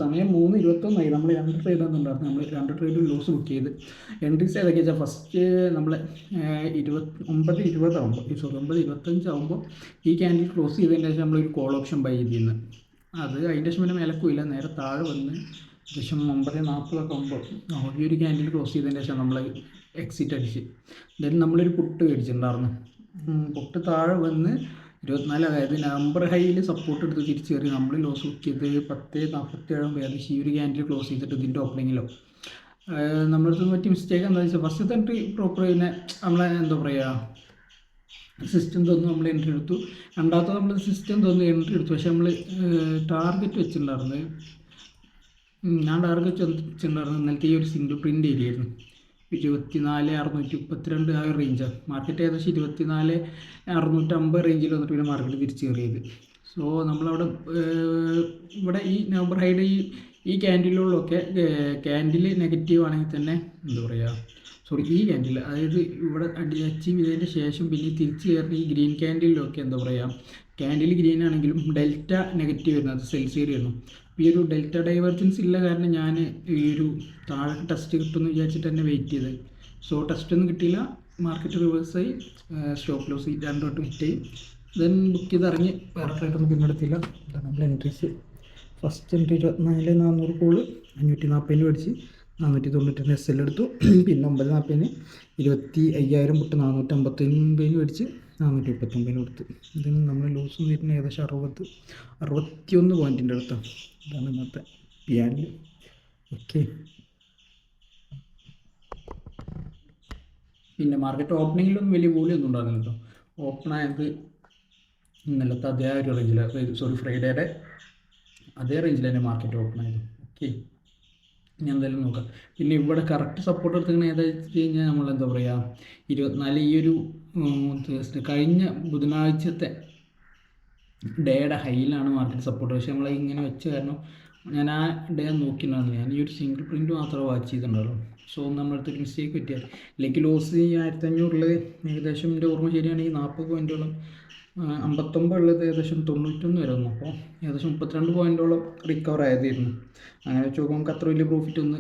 സമയം 3:21 നമ്മൾ 2 ട്രേഡ് ഒന്നുണ്ടായിരുന്നു. നമ്മൾ 2 ട്രേഡ് ലോസ് ബുക്ക് ചെയ്ത് എൻട്രീസ് ഏതൊക്കെയാ വെച്ചാൽ ഫസ്റ്റ് നമ്മൾ 9:20 ആകുമ്പോൾ 9:25 ആകുമ്പോൾ ഈ ക്യാൻഡിൽ ക്ലോസ് ചെയ്തതിന് ശേഷം നമ്മളൊരു കോൾ ഓപ്ഷൻ ബൈ ചെയ്തിരുന്നത്. അത് അതിൻ്റെ ശേഷം പിന്നെ മേലക്കുമില്ല, നേരെ താഴെ വന്ന് ഏകദേശം 9:40 ആകുമ്പോൾ ഈ ഒരു ക്യാൻഡിൽ ക്ലോസ് ചെയ്തതിന് ശേഷം നമ്മൾ എക്സിറ്റ് അടിച്ച് ദെൻ നമ്മളൊരു പുട്ട് മേടിച്ചിട്ടുണ്ടായിരുന്നു. പുട്ട് താഴെ വന്ന് 24, അതായത് നമ്പർ ഹൈയിൽ സപ്പോർട്ട് എടുത്ത് തിരിച്ച് കയറി നമ്മൾ ലോസ് ബുക്ക് ചെയ്ത് 10:47 ഏകദേശം ഈ ഒരു ക്യാൻഡിൽ ക്ലോസ് ചെയ്തിട്ട് ഇതിൻ്റെ ഓപ്പണിങ്ങിലോ നമ്മളടുത്ത് പറ്റിയ മിസ്റ്റേക്ക് എന്താണെന്ന് വെച്ചാൽ ഫസ്റ്റത്തെ എൻട്രി പ്രോപ്പർ പിന്നെ നമ്മളെ എന്താ പറയുക സിസ്റ്റം തോന്നുന്നു നമ്മൾ എൻട്രി എടുത്തു. രണ്ടാമത്തെ നമ്മൾ സിസ്റ്റം തോന്നുന്നു എൻട്രി എടുത്തു. പക്ഷെ നമ്മൾ ടാർഗറ്റ് വെച്ചിട്ടുണ്ടായിരുന്നത് ഞാൻ ടാർഗറ്റ് വെച്ചിട്ടുണ്ടായിരുന്നത് ഇന്നലത്തെ ഈ ഒരു സിംഗിൾ പ്രിൻ്റ് ഏരിയയായിരുന്നു. 24,632 ആ ഒരു റേഞ്ചാണ്. മാർക്കറ്റ് ഏകദേശം 24,650 റേഞ്ചിൽ വന്നിട്ട് പിന്നെ മാർക്കറ്റ് തിരിച്ച് കയറിയത്. സോ നമ്മളവിടെ ഇവിടെ ഈ നവംബർ ഹൈഡ് ഈ ക്യാൻഡിലുകളിലൊക്കെ ക്യാൻഡിൽ നെഗറ്റീവ് ആണെങ്കിൽ തന്നെ എന്താ പറയുക ഈ ക്യാൻഡിൽ അതായത് ഇവിടെ അച്ചീവ് ചെയ്തതിൻ്റെ ശേഷം പിന്നെ തിരിച്ച് കയറുന്ന ഈ ഗ്രീൻ ക്യാൻഡിലൊക്കെ എന്താ പറയുക ക്യാൻഡിൽ ഗ്രീൻ ആണെങ്കിലും ഡെൽറ്റ നെഗറ്റീവ് വരുന്നത്, അത് സെൽ സൈഡ് വരുന്നു. ഈ ഒരു ഡെൽറ്റ ഡൈവേർജൻസ് ഇല്ല കാരണം ഞാൻ ഈ ഒരു താഴെ ടെസ്റ്റ് കിട്ടുമെന്ന് വിചാരിച്ചിട്ട് തന്നെ വെയിറ്റ് ചെയ്തത്. സോ ടെസ്റ്റ് ഒന്നും കിട്ടിയില്ല, മാർക്കറ്റ് റിവേഴ്സായി, സ്റ്റോപ്പ് ലോസ് രണ്ടോട്ടും ഹിറ്റായി. ദെൻ ബുക്ക് ചെയ്ത് ഇറങ്ങി, വേറെ ട്രേഡൊന്നും പിന്നെടുത്തില്ല. ഇതാണ് നമ്മൾ എൻട്രീസ്. ഫസ്റ്റ് എൻട്രി 24,400 കോള് 540 മേടിച്ച് 492 SL എടുത്തു. പിന്നെ 9:40 25,000 പുട്ട് 459 മേടിച്ച് 439 കൊടുത്ത്. ഇതിന് നമ്മൾ ലോസ് വരുന്ന ഏകദേശം 61 പോയിൻറ്റിൻ്റെ അടുത്താണ്. ഇതാണ് ഇന്നത്തെ പിയാനിൽ. ഓക്കെ, പിന്നെ മാർക്കറ്റ് ഓപ്പണിങ്ങിലൊന്നും വലിയ വോളിയൊന്നും ഉണ്ടാകുന്നില്ല കേട്ടോ. ഓപ്പൺ ആയത് ഇന്നലത്തെ അതേ ഒരു റേഞ്ചിൽ, ഫ്രൈഡേയുടെ അതേ റേഞ്ചിൽ തന്നെ മാർക്കറ്റ് ഓപ്പൺ ആയത്. ഓക്കെ, ഇനി എന്തായാലും നോക്കാം. പിന്നെ ഇവിടെ കറക്റ്റ് സപ്പോർട്ട് എടുത്തിങ്ങനെ ഏതാ വെച്ച് കഴിഞ്ഞാൽ നമ്മളെന്താ പറയുക 24 ഈ ഒരു കഴിഞ്ഞ ബുധനാഴ്ചത്തെ ഡേയുടെ ഹൈയിലാണ് മാർക്കറ്റ് സപ്പോർട്ട്. പക്ഷേ നമ്മൾ ഇങ്ങനെ വെച്ച് കാരണം ഞാൻ ആ ഡേ നോക്കിയിട്ടുണ്ടായിരുന്നു. ഞാൻ ഈ ഒരു സിംഗിൾ പ്രിൻറ്റ് മാത്രമേ വാച്ച് ചെയ്തിട്ടുണ്ടാവുള്ളൂ. സോ നമ്മളടുത്തൊരു മിസ്റ്റേക്ക് പറ്റിയാൽ ഇല്ലെങ്കിൽ ലോസ് ഈ 1500 ഏകദേശം എൻ്റെ ഓർമ്മ ശരിയാണെങ്കിൽ 40 പോയിൻറ്റോളം 59 ഉള്ളത് ഏകദേശം 91 വരെ വന്നു. അപ്പോൾ ഏകദേശം 32 പോയിൻറ്റോളം റിക്കവർ ആയതായിരുന്നു. അങ്ങനെ വെച്ച് നോക്കുമ്പോൾ നമുക്ക് അത്ര വലിയ പ്രോഫിറ്റ് ഒന്ന്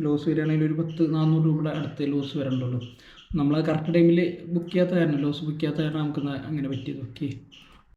ലോസ് വരികയാണെങ്കിൽ ഒരു 400 രൂപയുടെ അടുത്ത് ലോസ് വരണ്ടുള്ളൂ. നമ്മൾ കറക്റ്റ് ടൈമിൽ ബുക്ക് ചെയ്യാത്ത കാരണം ലോസ് ബുക്ക് ചെയ്യാത്ത കാരണം നമുക്ക് അങ്ങനെ പറ്റിയത്. ഓക്കെ.